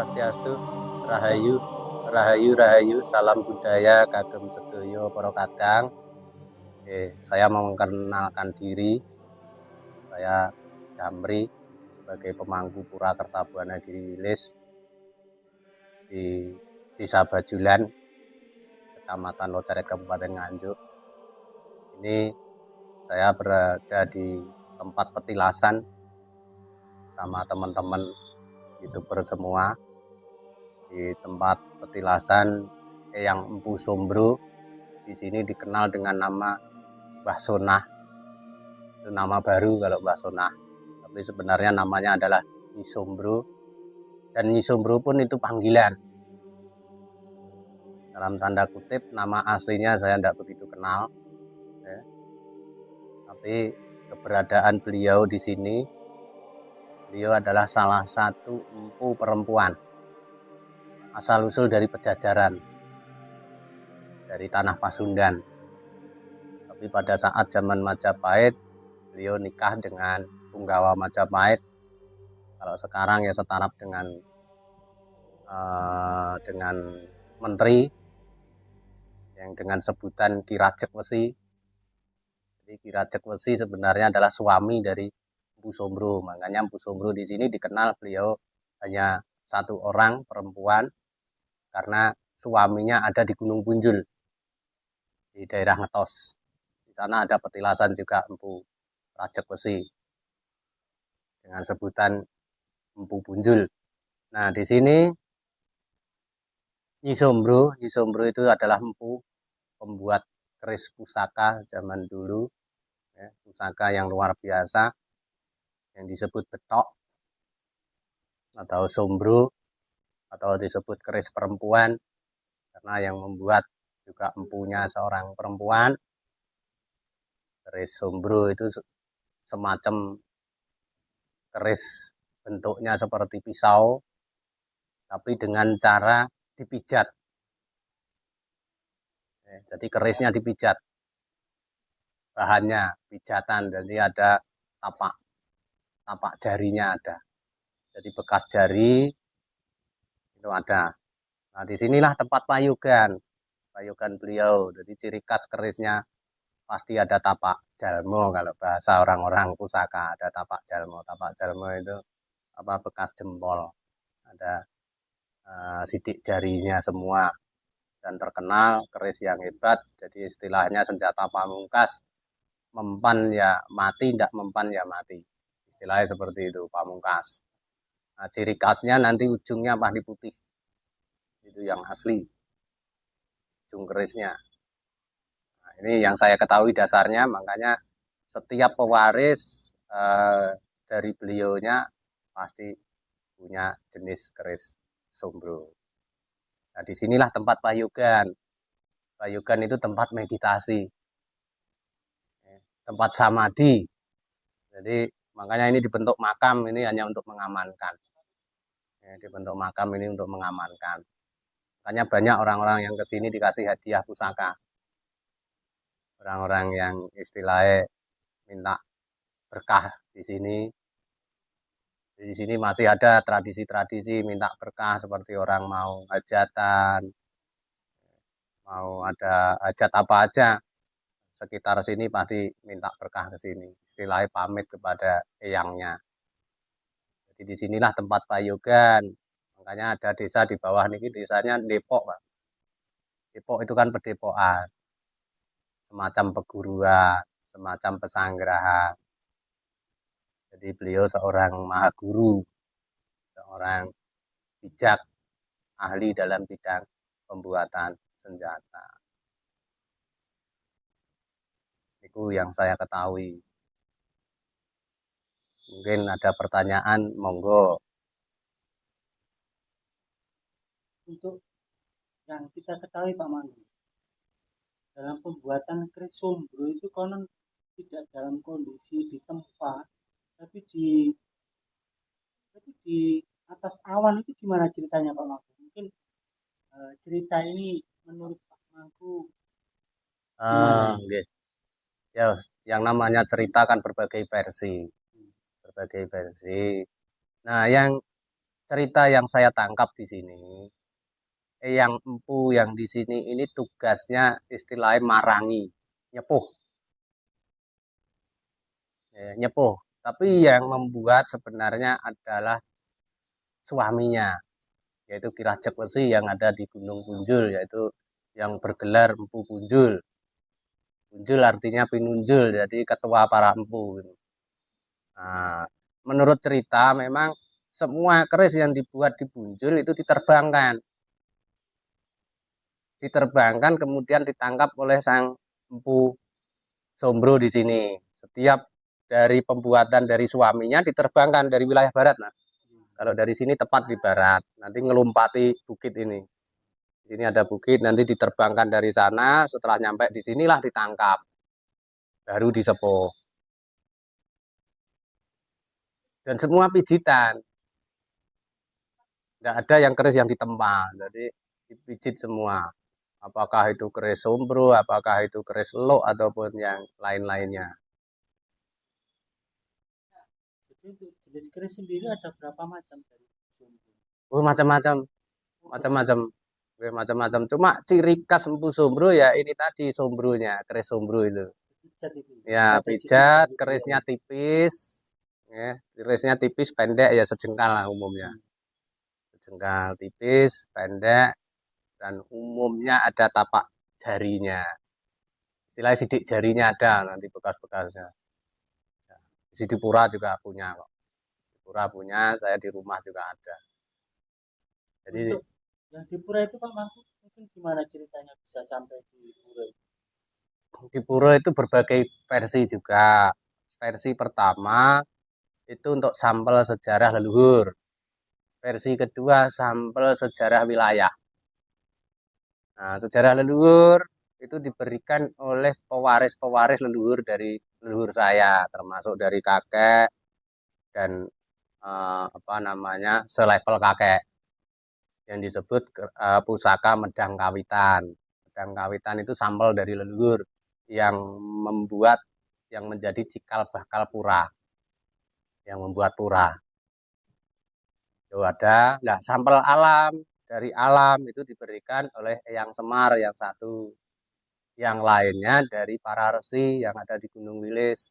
Swastiastu, Rahayu, Rahayu, Rahayu, salam budaya, kagem sedoyo para kadang. Saya mau mengenalkan diri, saya Damri sebagai pemangku Pura Kertabuana Giri Wilis di Desa Bajulan, Kecamatan Locaret, Kabupaten Nganjuk. Ini saya berada di tempat petilasan sama teman-teman YouTuber semua. Di tempat petilasan Eyang Empu Sombro, di sini dikenal dengan nama Mbah Sonah. Itu nama baru kalau Mbah Sonah, tapi sebenarnya namanya adalah Nyi Sombro, dan Nyi Sombro pun itu panggilan. Dalam tanda kutip, nama aslinya saya tidak begitu kenal, ya. Tapi keberadaan beliau di sini, beliau adalah salah satu empu perempuan asal-usul dari Pejajaran, dari tanah Pasundan. Tapi pada saat zaman Majapahit, beliau nikah dengan Punggawa Majapahit. Kalau sekarang ya setaraf dengan menteri yang dengan sebutan Ki Rajek Wesi. Jadi Ki Rajek Wesi sebenarnya adalah suami dari Empu Sombro. Makanya Empu Sombro di sini dikenal beliau hanya satu orang perempuan, karena suaminya ada di Gunung Punjul, di daerah Ngetos. Di sana ada petilasan juga Empu Rajek Wesi dengan sebutan Empu Punjul. Nah, di sini Nyi Sombro itu adalah empu pembuat keris pusaka zaman dulu, ya, pusaka yang luar biasa yang disebut betok atau sombro atau disebut keris perempuan, karena yang membuat juga empunya seorang perempuan. Keris sombro itu semacam keris bentuknya seperti pisau, tapi dengan cara dipijat. Jadi kerisnya dipijat, bahannya pijatan, jadi ada tapak jarinya ada. Jadi bekas jari itu ada. Nah, disinilah tempat payugan beliau. Jadi ciri khas kerisnya pasti ada tapak jalmo, kalau bahasa orang-orang pusaka ada tapak jalmo. Tapak jalmo itu bekas jempol, ada sidik jarinya semua, dan terkenal keris yang hebat. Jadi istilahnya senjata pamungkas, mempan ya mati, tidak mempan ya mati. Istilahnya seperti itu, pamungkas. Nah, ciri khasnya nanti ujungnya pasti putih. Itu yang asli, ujung kerisnya. Nah, ini yang saya ketahui dasarnya, makanya setiap pewaris dari beliaunya pasti punya jenis keris sombro. Nah, disinilah tempat payugan. Payugan itu tempat meditasi, tempat samadhi. Jadi makanya ini dibentuk makam, ini hanya untuk mengamankan. Dibentuk makam ini untuk mengamankan. Makanya banyak orang-orang yang kesini dikasih hadiah pusaka. Orang-orang yang istilahnya minta berkah di sini. Di sini masih ada tradisi-tradisi minta berkah, seperti orang mau hajatan, mau ada hajat apa aja, sekitar sini pasti minta berkah ke sini. Istilahnya pamit kepada eyangnya. Jadi disinilah tempat payugan. Makanya ada desa di bawah ini, desanya Depok, Pak. Depok itu kan pedepokan, semacam peguruan, semacam pesanggrahan. Jadi beliau seorang maha guru, seorang bijak, ahli dalam bidang pembuatan senjata. Itu yang saya ketahui. Mungkin ada pertanyaan, monggo. Untuk yang kita ketahui Pak Manggu, dalam pembuatan keris sombro itu konon tidak dalam kondisi di tempat, tapi di atas awan. Itu gimana ceritanya Pak Manggu? Mungkin cerita ini menurut Pak Manggu gimana? Okay. Ya, yang namanya cerita kan berbagai versi. Berbagai versi. Nah, yang cerita yang saya tangkap di sini, yang empu yang di sini ini tugasnya istilahnya marangi, nyepuh, nyepuh. Tapi yang membuat sebenarnya adalah suaminya, yaitu Ki Rajek Wesi yang ada di Gunung Punjul, yaitu yang bergelar Empu Punjul. Punjul artinya pinunjul, jadi ketua para empu. Nah, menurut cerita memang semua keris yang dibuat di Punjul itu diterbangkan kemudian ditangkap oleh sang empu Sombro di sini. Setiap dari pembuatan dari suaminya diterbangkan dari wilayah barat. Nah, kalau dari sini tepat di barat, nanti ngelumpati bukit ini. Di sini ada bukit, nanti diterbangkan dari sana. Setelah nyampe di sinilah ditangkap, baru disepuh. Dan semua pijitan, nggak ada yang keris yang ditempa, jadi dipijit semua. Apakah itu keris sombro, apakah itu keris lok ataupun yang lain-lainnya. Jadi untuk jenis keris sendiri ada berapa macam dari Sombro? Oh, macam-macam, macam-macam, macam-macam. Cuma ciri khas empu sombro ya ini tadi sombronya, keris sombro itu. Pijat itu. Ya, Ada sidik pijat, jari kerisnya beliau. tipis, ya, kerisnya tipis, pendek ya sejengkal lah umumnya. Sejengkal, tipis, pendek, dan umumnya ada tapak jarinya. Istilahnya sidik jarinya ada nanti bekas-bekasnya. Di Sidipura juga punya kok. Sidipura punya, saya di rumah juga ada. Jadi Untuk yang di Pura itu Pak Mangku, mungkin gimana ceritanya bisa sampai di Pura itu? di Pura itu berbagai versi juga. Versi pertama itu untuk sampel sejarah leluhur. Versi kedua sampel sejarah wilayah. Nah, sejarah leluhur itu diberikan oleh pewaris-pewaris leluhur dari leluhur saya, termasuk dari kakek dan apa namanya selevel kakek yang disebut pusaka Medang Kawitan. Medang Kawitan itu sampel dari leluhur yang membuat yang menjadi cikal bakal pura, yang membuat pura. Itu ada, nah sampel alam dari alam itu diberikan oleh Eyang Semar yang satu, yang lainnya dari para resi yang ada di Gunung Wilis,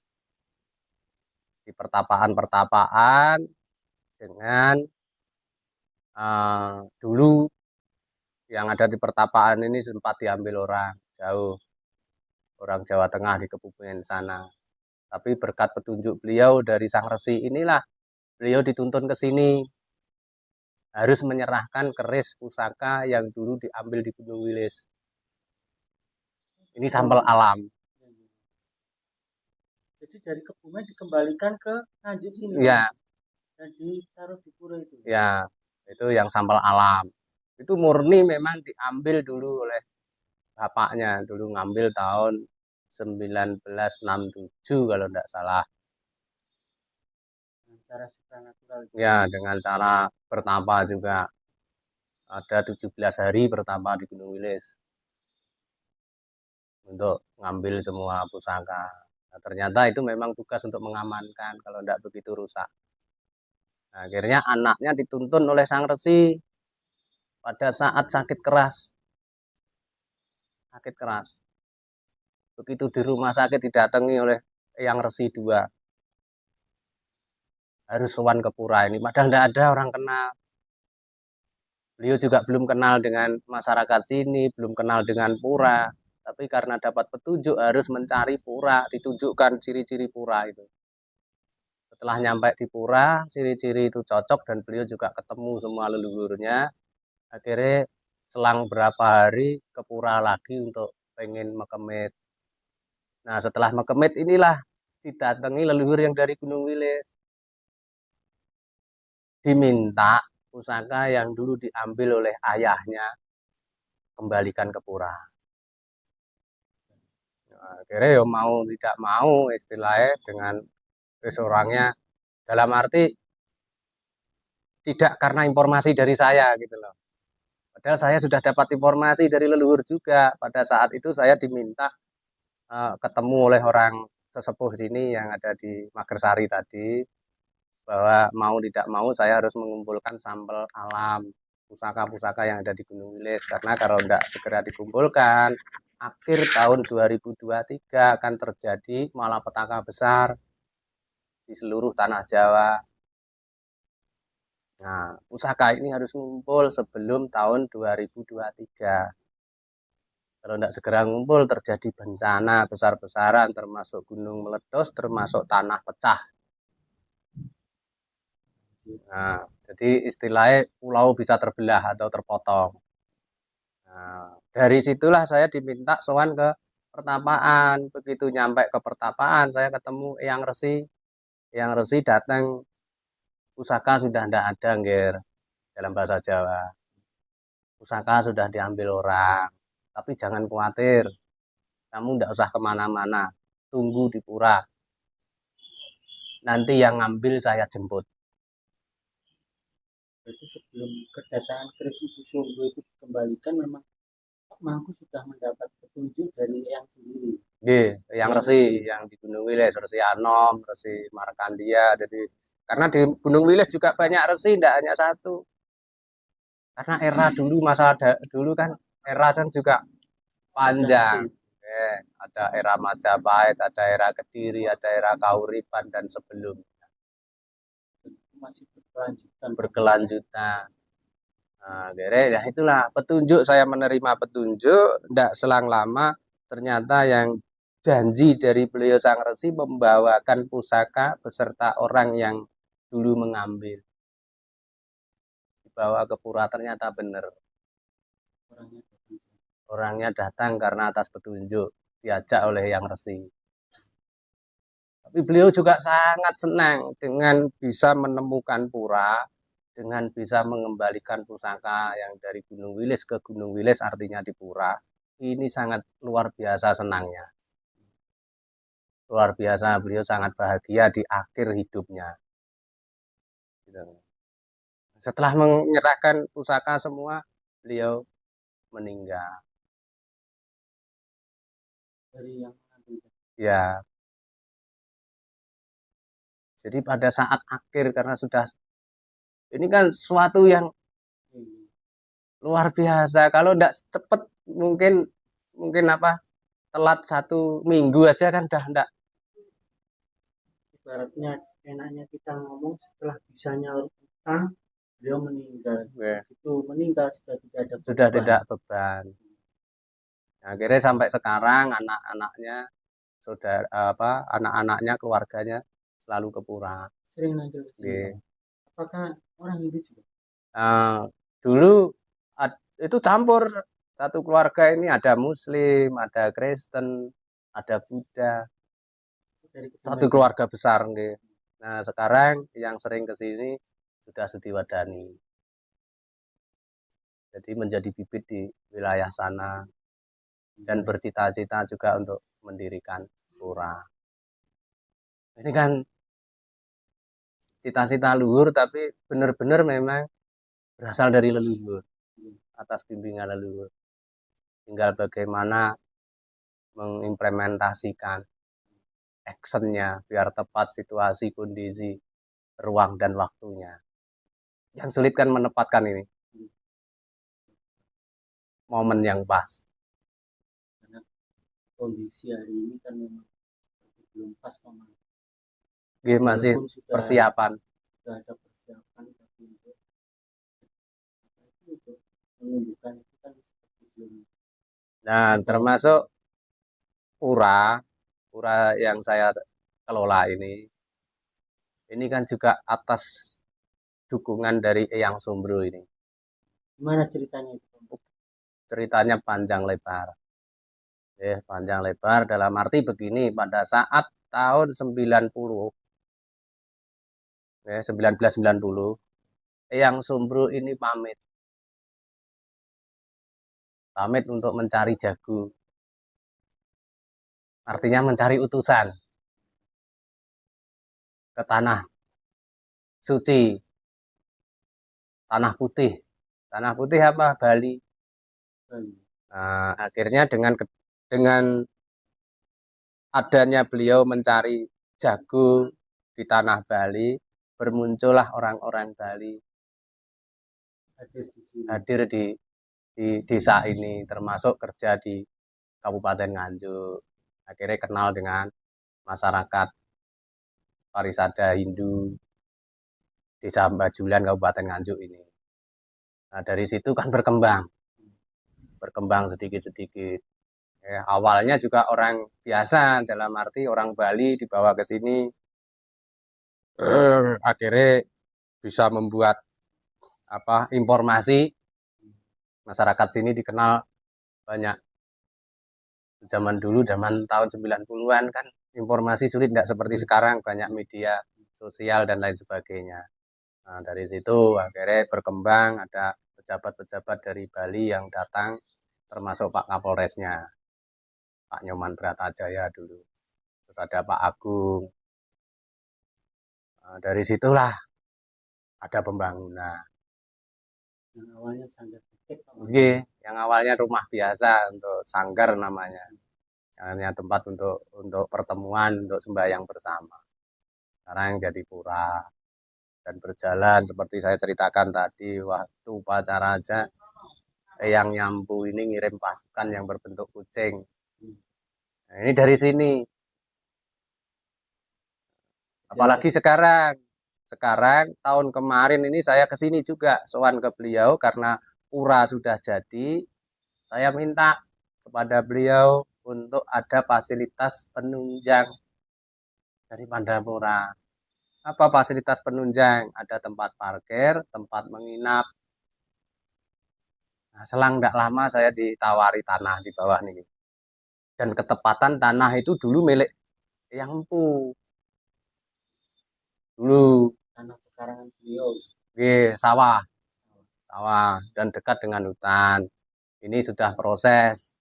di pertapaan-pertapaan dengan dulu yang ada di pertapaan ini sempat diambil orang jauh, orang Jawa Tengah di Kebumen sana. Tapi berkat petunjuk beliau dari sang resi inilah beliau dituntun ke sini harus menyerahkan keris pusaka yang dulu diambil di Gunung Wilis. Ini sampel alam. Jadi dari Kebumen dikembalikan ke Nganjuk sini Ya, Pak? Dan ditaruh di Pura itu. ya, itu yang sampel alam. Itu murni memang diambil dulu oleh bapaknya, dulu ngambil tahun 1967 kalau tidak salah. Dengan cara supranatural. Ya, dengan cara bertapa juga. Ada 17 hari bertapa di Gunung Wilis untuk ngambil semua pusaka. Nah, ternyata itu memang tugas untuk mengamankan kalau tidak begitu rusak. Nah, akhirnya anaknya dituntun oleh sang resi pada saat sakit keras. Sakit keras. Begitu di rumah sakit didatangi oleh yang resi dua. Harus sowan ke pura ini. Padahal tidak ada orang kenal. Beliau juga belum kenal dengan masyarakat sini, belum kenal dengan pura. Tapi karena dapat petunjuk harus mencari pura, ditunjukkan ciri-ciri pura itu. Setelah nyampe di pura, ciri-ciri itu cocok dan beliau juga ketemu semua leluhurnya. Akhirnya selang berapa hari ke pura lagi untuk pengen mekemit. Nah, setelah mekemit inilah didatangi leluhur yang dari Gunung Wilis. Diminta pusaka yang dulu diambil oleh ayahnya kembalikan ke pura. Nah, akhirnya ya mau tidak mau istilahnya dengan orangnya dalam arti tidak karena informasi dari saya gitu loh. Padahal saya sudah dapat informasi dari leluhur juga. Pada saat itu saya diminta ketemu oleh orang sesepuh sini yang ada di Magersari tadi. bahwa mau tidak mau saya harus mengumpulkan sampel alam pusaka-pusaka yang ada di Gunung Wilis, karena kalau tidak segera dikumpulkan akhir tahun 2023 akan terjadi malapetaka besar di seluruh tanah Jawa. Nah, pusaka ini harus ngumpul sebelum tahun 2023. Kalau tidak segera ngumpul terjadi bencana besar-besaran, termasuk gunung meletus, termasuk tanah pecah. Nah, jadi istilahnya pulau bisa terbelah atau terpotong. Nah, dari situlah saya diminta sowan ke pertapaan. Begitu nyampe ke pertapaan, saya ketemu Eyang Resi. Eyang Resi datang, pusaka sudah tidak ada, Ngger, dalam bahasa Jawa. Pusaka sudah diambil orang. Tapi jangan khawatir, kamu tidak usah kemana-mana. Tunggu di pura. Nanti yang ngambil saya jemput. Berarti sebelum kedatangan keris Ibu Sumbu itu dikembalikan, memang Pak Mangku sudah mendapat petunjuk dari Eyang sendiri. Nggih, yang Eyang Resi, Resi. yang di Gunung Wilis, Resi Anom, Resi Markandia. Jadi karena di Gunung Wilis juga banyak resi, tidak hanya satu. Karena era dulu, dulu kan era kan juga panjang. Berganti. Ada era Majapahit, ada era Kediri, ada era Kauripan dan sebelumnya Masih berkelanjutan. berkelanjutan. Nah, ya itulah petunjuk, saya menerima petunjuk, tidak selang lama ternyata yang janji dari beliau Sang Resi membawakan pusaka beserta orang yang dulu mengambil. Dibawa ke pura, ternyata benar. Orangnya datang karena atas petunjuk, diajak oleh Yang Resi. Tapi beliau juga sangat senang dengan bisa menemukan pura, dengan bisa mengembalikan pusaka yang dari Gunung Wilis ke Gunung Wilis, artinya di pura. Ini sangat luar biasa senangnya. Luar biasa, beliau sangat bahagia di akhir hidupnya. Setelah menyerahkan pusaka semua, beliau meninggal. Dari yang mengambil. Ya, jadi pada saat akhir, karena sudah, ini kan suatu yang luar biasa. Kalau tidak cepat, mungkin mungkin apa, telat 1 minggu aja kan udah enggak. Ibaratnya enaknya kita ngomong setelah bisa nyaur utang, beliau meninggal. Itu meninggal sudah tidak ada Sudah beban. tidak beban. Nah, akhirnya sampai sekarang anak-anaknya, saudara apa, anak-anaknya, keluarganya selalu ke pura. Sering nanya ke sini. Apakah orang Hindu juga? Dulu itu campur, satu keluarga ini ada Muslim, ada Kristen, ada Buddha, satu keluarga besar, nggih. Nah, sekarang yang sering ke sini sudah Sudiwadani, jadi menjadi bibit di wilayah sana dan bercita-cita juga untuk mendirikan pura. Ini kan cita-cita luhur, tapi benar-benar memang berasal dari leluhur, atas bimbingan leluhur. Tinggal bagaimana mengimplementasikan actionnya biar tepat situasi, kondisi, ruang dan waktunya. Yang sulit kan menempatkan ini momen yang pas. Karena kondisi hari ini kan memang belum pas, memang. Masih persiapan. Sudah ada persiapan, tapi untuk menunjukkan itu kan seperti belum. Nah, termasuk pura yang saya kelola ini kan juga atas dukungan dari Eyang Sombro ini. Gimana ceritanya itu? Ceritanya panjang lebar. Panjang lebar dalam arti begini, pada saat tahun 1990, Eyang Sombro ini pamit untuk mencari jago. Artinya mencari utusan ke tanah suci, tanah putih. Tanah putih apa? Bali. Nah, akhirnya dengan adanya beliau mencari jago di tanah Bali, bermuncullah orang-orang Bali hadir di sini. hadir di desa ini, termasuk kerja di Kabupaten Nganjuk. Akhirnya kenal dengan masyarakat Parisada Hindu Desa Bajulan Kabupaten Nganjuk ini. Nah, dari situ kan berkembang sedikit-sedikit. Awalnya juga orang biasa, dalam arti orang Bali dibawa ke sini, akhirnya bisa membuat informasi. Masyarakat sini dikenal banyak. Zaman dulu, zaman tahun 90-an kan informasi sulit, tidak seperti sekarang, banyak media sosial dan lain sebagainya. Nah, dari situ akhirnya berkembang, ada pejabat-pejabat dari Bali yang datang, termasuk Pak Kapolresnya, Pak Nyoman Bratajaya dulu. Terus ada Pak Agung. Nah, dari situlah ada pembangunan. Yang awalnya sanggar titik, Pak Mangun. Oke, yang awalnya rumah biasa untuk sanggar namanya. Hanya tempat untuk pertemuan, untuk sembahyang bersama. Sekarang jadi pura. Dan berjalan seperti saya ceritakan tadi, waktu upacara aja yang nyampu ini ngirim pasukan yang berbentuk kucing. Nah, ini dari sini. Apalagi sekarang tahun kemarin ini saya ke sini juga sowan ke beliau karena pura sudah jadi. Saya minta kepada beliau untuk ada fasilitas penunjang dari Pandapura. Apa fasilitas penunjang? Ada tempat parkir, tempat menginap. Nah, selang tidak lama saya ditawari tanah di bawah nih. Dan ketepatan tanah itu dulu milik Yang Empu. Dulu Tanah pekarangan beliau. sawah dan dekat dengan hutan. Ini sudah proses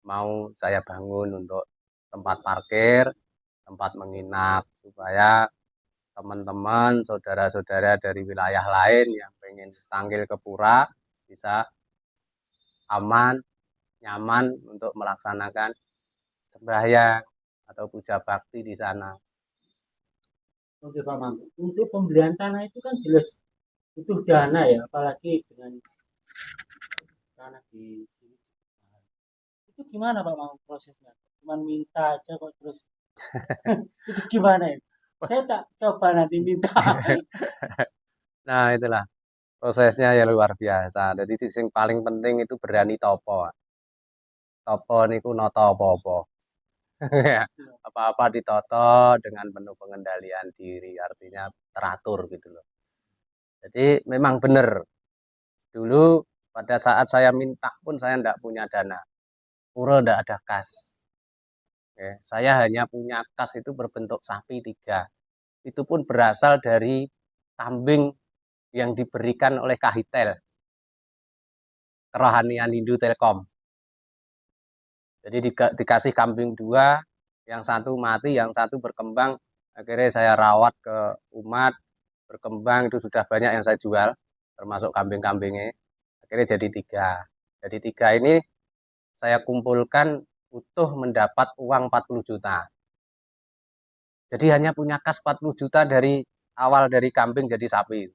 mau saya bangun untuk tempat parkir, tempat menginap supaya teman-teman, saudara-saudara dari wilayah lain yang pengen tanggil ke pura bisa aman, nyaman untuk melaksanakan sembahyang atau puja bakti di sana. Oke Pak Mangun. Untuk pembelian tanah itu kan jelas butuh dana ya, apalagi dengan tanah di sini. Itu gimana Pak Mangun prosesnya? Cuman minta aja kok terus. Itu gimana ya? Saya tak coba nanti minta. Nah, itulah prosesnya ya luar biasa. Jadi yang paling penting itu berani topo. Topo niku noto apa-apa. Apa-apa ditoto dengan penuh pengendalian diri, artinya teratur gitu loh. Jadi memang benar. Dulu pada saat saya minta pun saya tidak punya dana. Pura tidak ada kas. Oke, saya hanya punya kas itu berbentuk sapi 3. Itu pun berasal dari kambing yang diberikan oleh Kahitel, kerohanian Hindu Telkom. Jadi dikasih kambing 2, yang satu mati, yang satu berkembang. Akhirnya saya rawat ke umat, berkembang, itu sudah banyak yang saya jual, termasuk kambing-kambingnya. Akhirnya jadi 3. Jadi 3 ini saya kumpulkan utuh mendapat uang 40 juta. Jadi hanya punya kas 40 juta dari awal dari kambing jadi sapi.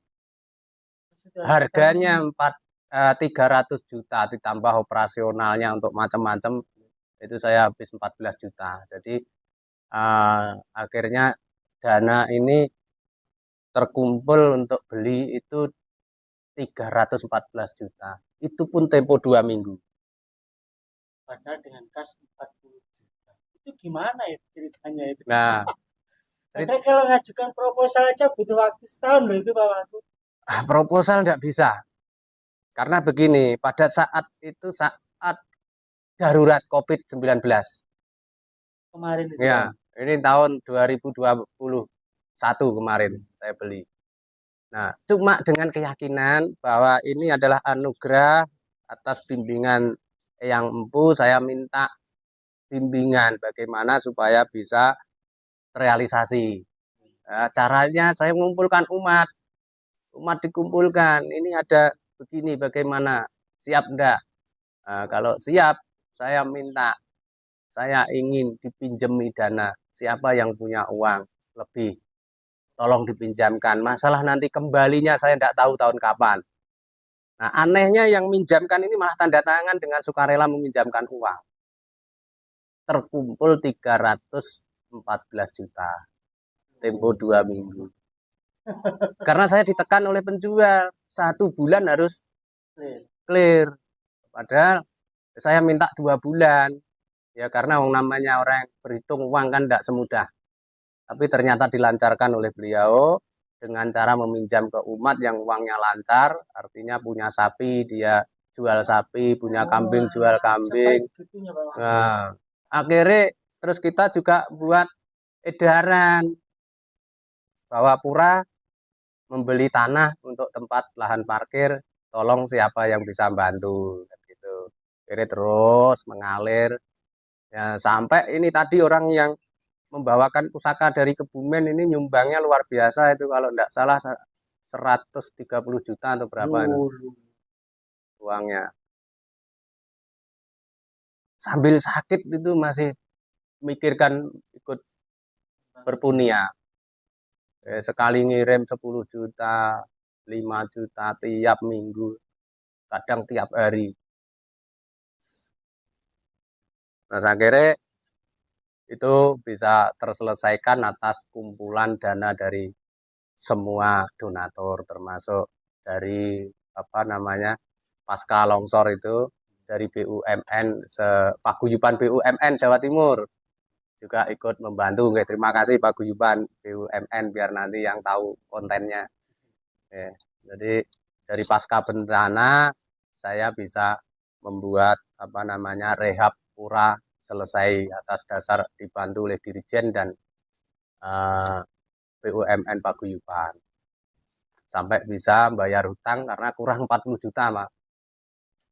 Harganya 300 juta ditambah operasionalnya untuk macam-macam itu saya habis 14 juta. Jadi akhirnya dana ini terkumpul untuk beli itu 314 juta. Itu pun tempo 2 minggu. Padahal dengan kas 40 juta. Itu gimana ya ceritanya itu? Nah, Karena kalau ngajukan proposal aja butuh waktu setahun loh itu Pak Mangun. proposal tidak bisa. Karena begini, pada saat darurat COVID-19. Kemarin itu Ya, Pak. ini tahun 2021 kemarin saya beli. Nah, cuma dengan keyakinan bahwa ini adalah anugerah atas bimbingan Yang Empu, saya minta bimbingan bagaimana supaya bisa terrealisasi. Nah, caranya saya mengumpulkan umat dikumpulkan. Ini ada begini, bagaimana? Siap enggak? Nah, kalau siap, saya minta, saya ingin dipinjemi dana. Siapa yang punya uang lebih? tolong dipinjamkan. Masalah nanti kembalinya saya tidak tahu tahun kapan. Nah, anehnya yang minjamkan ini malah tanda tangan dengan sukarela meminjamkan uang. Terkumpul 314 juta. Tempo 2 minggu. Karena saya ditekan oleh penjual. 1 bulan harus clear. Padahal saya minta 2 bulan. Ya karena namanya orang berhitung uang kan tidak semudah. Tapi ternyata dilancarkan oleh beliau dengan cara meminjam ke umat yang uangnya lancar, artinya punya sapi dia jual sapi, punya kambing jual kambing. Nah, akhirnya terus kita juga buat edaran bahwa Pura membeli tanah untuk tempat lahan parkir, tolong siapa yang bisa bantu gitu. Akhirnya terus mengalir ya, sampai ini tadi orang yang membawakan pusaka dari Kebumen ini nyumbangnya luar biasa itu, kalau tidak salah 130 juta atau berapa ini uangnya. Sambil sakit itu masih mikirkan ikut berpunia. Sekali ngirim 10 juta, 5 juta tiap minggu, kadang tiap hari. Nah, akhirnya itu bisa terselesaikan atas kumpulan dana dari semua donatur, termasuk dari pasca longsor itu dari BUMN, Paguyuban BUMN Jawa Timur juga ikut membantu. Oke, terima kasih Paguyuban BUMN, biar nanti yang tahu kontennya. Oke, jadi dari pasca bencana saya bisa membuat rehab Pura selesai atas dasar dibantu oleh Dirjen dan BUMN Paguyuban. Sampai bisa bayar hutang karena kurang 40 juta, Pak.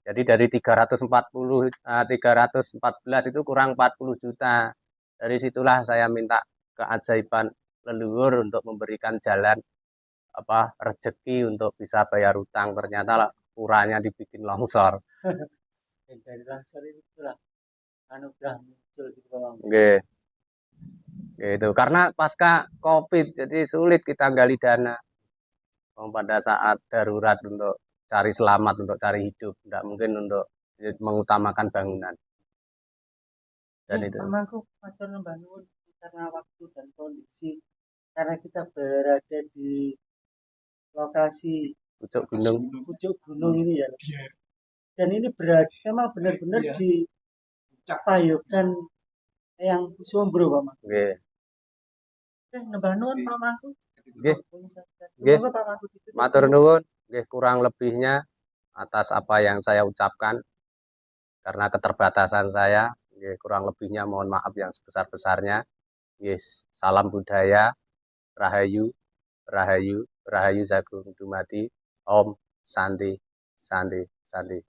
Jadi dari 314 itu kurang 40 juta. Dari situlah saya minta keajaiban leluhur untuk memberikan jalan rezeki untuk bisa bayar hutang. Ternyata Puranya dibikin longsor. Dan dari longsor itu lah anugerah muncul gitu Bang. Oke. Gitu. Karena pasca Covid jadi sulit kita gali dana. Pada saat darurat untuk cari selamat, untuk cari hidup, tidak mungkin untuk mengutamakan bangunan. Dan itu. Pak Mangku, matur nuwun karena waktu dan kondisi, karena kita berada di lokasi pucuk gunung ini ya. Dan ini memang benar-benar di Payokan yang Sombro, Pak Mangku. Nggih. Nembah nuwun Pak Mangku. Nggih. Nggih. Matur nuwun, nggih, kurang lebihnya atas apa yang saya ucapkan karena keterbatasan saya, nggih, kurang lebihnya mohon maaf yang sebesar-besarnya. Yes, salam budaya, rahayu, rahayu, rahayu Sagung Dumadi, Om Santi, Santi, Santi.